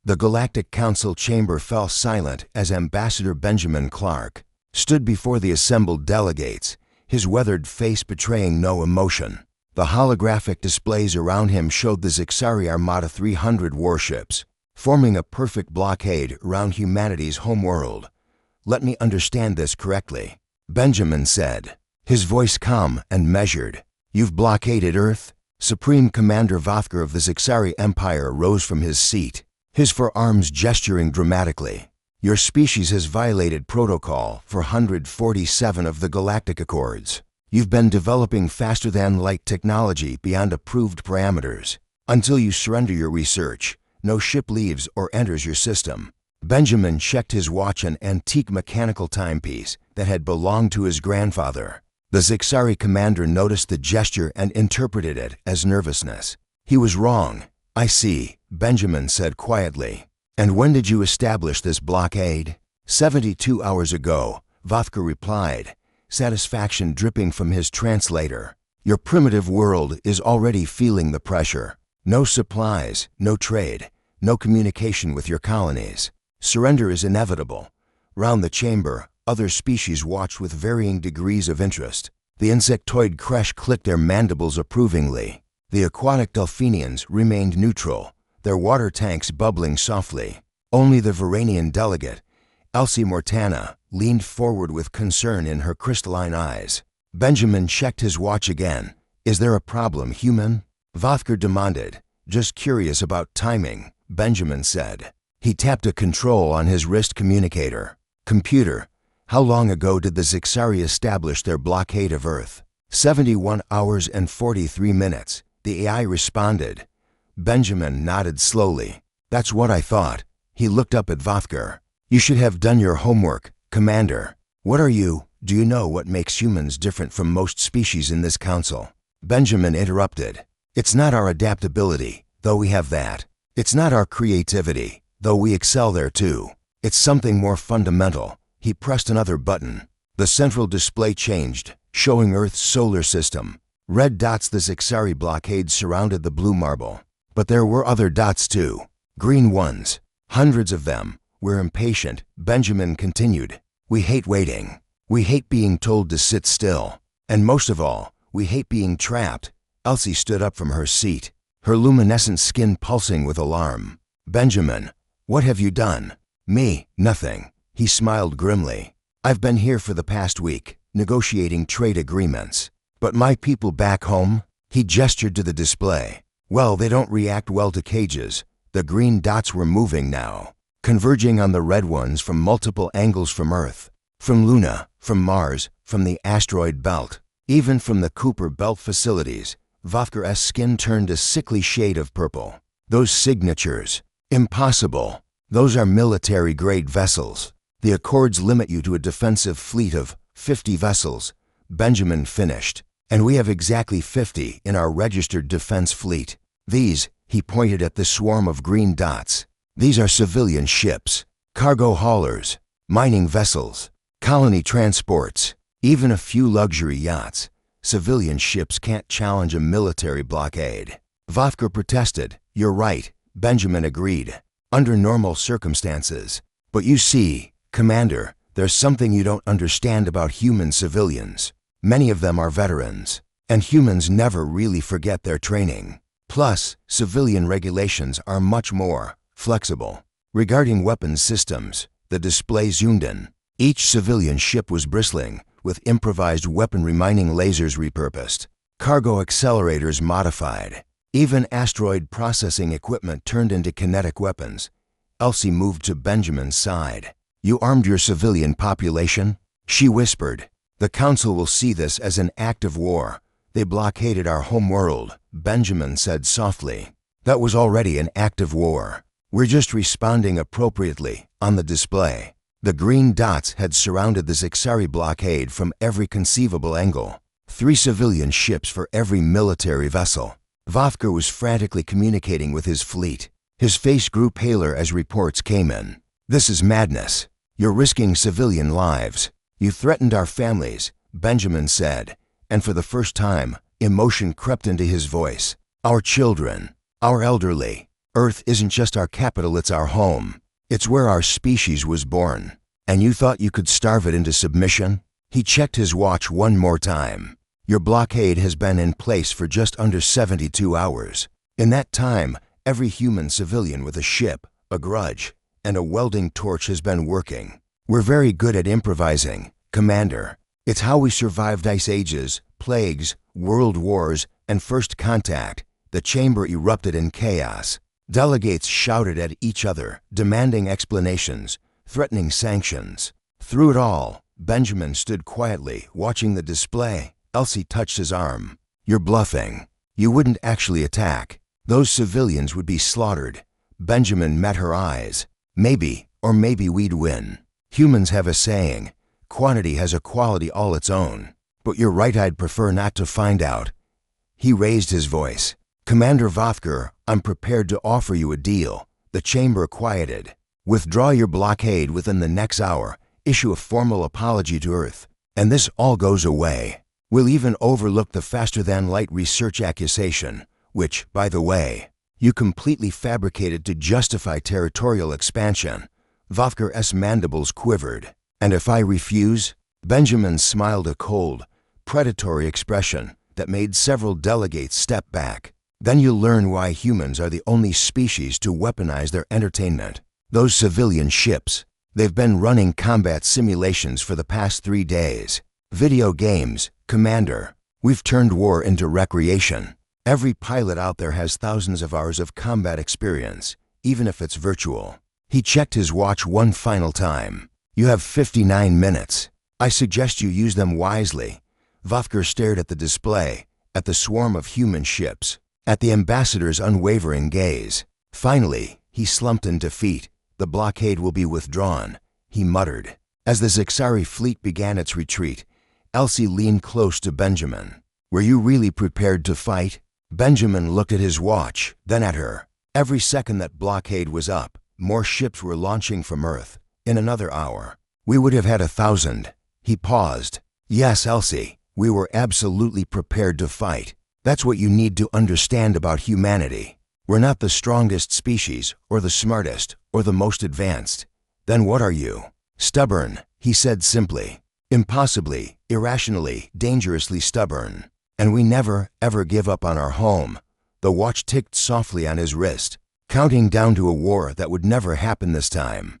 The Galactic Council chamber fell silent as Ambassador Benjamin Clark stood before the assembled delegates, his weathered face betraying no emotion. The holographic displays around him showed the Zixari Armada 300 warships, forming a perfect blockade around humanity's homeworld. "Let me understand this correctly," Benjamin said, his voice calm and measured. "You've blockaded Earth?" Supreme Commander Vothgar of the Zixari Empire rose from his seat, his forearms gesturing dramatically. "Your species has violated protocol for 147 of the Galactic Accords. You've been developing faster-than-light technology beyond approved parameters. Until you surrender your research, no ship leaves or enters your system." Benjamin checked his watch, an antique mechanical timepiece that had belonged to his grandfather. The Zixari commander noticed the gesture and interpreted it as nervousness. He was wrong. "I see," Benjamin said quietly. "And when did you establish this blockade?" 72 hours ago, Vothgar replied, satisfaction dripping from his translator. "Your primitive world is already feeling the pressure. No supplies, no trade, no communication with your colonies. Surrender is inevitable." Round the chamber, other species watched with varying degrees of interest. The insectoid creche clicked their mandibles approvingly. The aquatic delphinians remained neutral, their water tanks bubbling softly. Only the Varanian delegate, Elsie Mortana, leaned forward with concern in her crystalline eyes. Benjamin checked his watch again. "Is there a problem, human?" Vothgar demanded. "Just curious about timing," Benjamin said. He tapped a control on his wrist communicator. "Computer, how long ago did the Zixari establish their blockade of Earth?" 71 hours and 43 minutes, the AI responded. Benjamin nodded slowly. "That's what I thought." He looked up at Vothgar. "You should have done your homework, Commander. What are you? Do you know what makes humans different from most species in this council?" Benjamin interrupted. "It's not our adaptability, though we have that. It's not our creativity, though we excel there too. It's something more fundamental." He pressed another button. The central display changed, showing Earth's solar system. Red dots, the Zixari blockade, surrounded the blue marble. But there were other dots too. Green ones. Hundreds of them. "We're impatient," Benjamin continued. "We hate waiting. We hate being told to sit still. And most of all, we hate being trapped." Elsie stood up from her seat, her luminescent skin pulsing with alarm. "Benjamin, what have you done?" "Me, nothing." He smiled grimly. "I've been here for the past week, negotiating trade agreements. But my people back home?" He gestured to the display. "Well, they don't react well to cages." The green dots were moving now, converging on the red ones from multiple angles, from Earth, from Luna, from Mars, from the asteroid belt, even from the Cooper Belt facilities. Vothgar's skin turned a sickly shade of purple. "Those signatures. Impossible. Those are military-grade vessels. The Accords limit you to a defensive fleet of 50 vessels," Benjamin finished. "And we have exactly 50 in our registered defense fleet. These," he pointed at the swarm of green dots, "these are civilian ships, cargo haulers, mining vessels, colony transports, even a few luxury yachts. Civilian ships can't challenge a military blockade." Vothgar protested. "You're right," Benjamin agreed, "under normal circumstances. But you see, Commander, there's something you don't understand about human civilians. Many of them are veterans, and humans never really forget their training. Plus, civilian regulations are much more flexible. Regarding weapons systems," the display zoomed in. Each civilian ship was bristling with improvised weaponry, mining lasers repurposed, cargo accelerators modified, even asteroid processing equipment turned into kinetic weapons. Elsie moved to Benjamin's side. "You armed your civilian population?" she whispered. "The Council will see this as an act of war. They blockaded our home world," Benjamin said softly. "That was already an act of war. We're just responding appropriately." On the display, the green dots had surrounded the Zixari blockade from every conceivable angle. 3 civilian ships for every military vessel. Vothgar was frantically communicating with his fleet. His face grew paler as reports came in. "This is madness. You're risking civilian lives. You threatened our families," Benjamin said, and for the first time, emotion crept into his voice. "Our children, our elderly." Earth isn't just our capital, it's our home. It's where our species was born. And you thought you could starve it into submission? He checked his watch one more time. Your blockade has been in place for just under 72 hours. In that time, every human civilian with a ship, a grudge, and a welding torch has been working. We're very good at improvising, Commander. It's how we survived ice ages, plagues, world wars, and first contact. The chamber erupted in chaos. Delegates shouted at each other, demanding explanations, threatening sanctions. Through it all, Benjamin stood quietly, watching the display. Elsie touched his arm. You're bluffing. You wouldn't actually attack. Those civilians would be slaughtered. Benjamin met her eyes. Maybe, or maybe we'd win. Humans have a saying, quantity has a quality all its own. But you're right, I'd prefer not to find out. He raised his voice. Commander Vothker, I'm prepared to offer you a deal. The chamber quieted. Withdraw your blockade within the next hour. Issue a formal apology to Earth. And this all goes away. We'll even overlook the faster-than-light research accusation, which, by the way, you completely fabricated to justify territorial expansion. Vothker's mandibles quivered. And if I refuse? Benjamin smiled a cold, predatory expression that made several delegates step back. Then you'll learn why humans are the only species to weaponize their entertainment. Those civilian ships, they've been running combat simulations for the past 3 days. Video games, Commander. We've turned war into recreation. Every pilot out there has thousands of hours of combat experience, even if it's virtual. He checked his watch one final time. You have 59 minutes. I suggest you use them wisely. Vothker stared at the display, at the swarm of human ships, at the ambassador's unwavering gaze. Finally, he slumped in defeat. The blockade will be withdrawn, he muttered. As the Zixari fleet began its retreat, Elsie leaned close to Benjamin. Were you really prepared to fight? Benjamin looked at his watch, then at her. Every second that blockade was up, more ships were launching from Earth. In another hour, we would have had 1,000. He paused. Yes, Elsie, we were absolutely prepared to fight. That's what you need to understand about humanity. We're not the strongest species, or the smartest, or the most advanced. Then what are you? Stubborn, he said simply. Impossibly, irrationally, dangerously stubborn. And we never, ever give up on our home. The watch ticked softly on his wrist, counting down to a war that would never happen this time.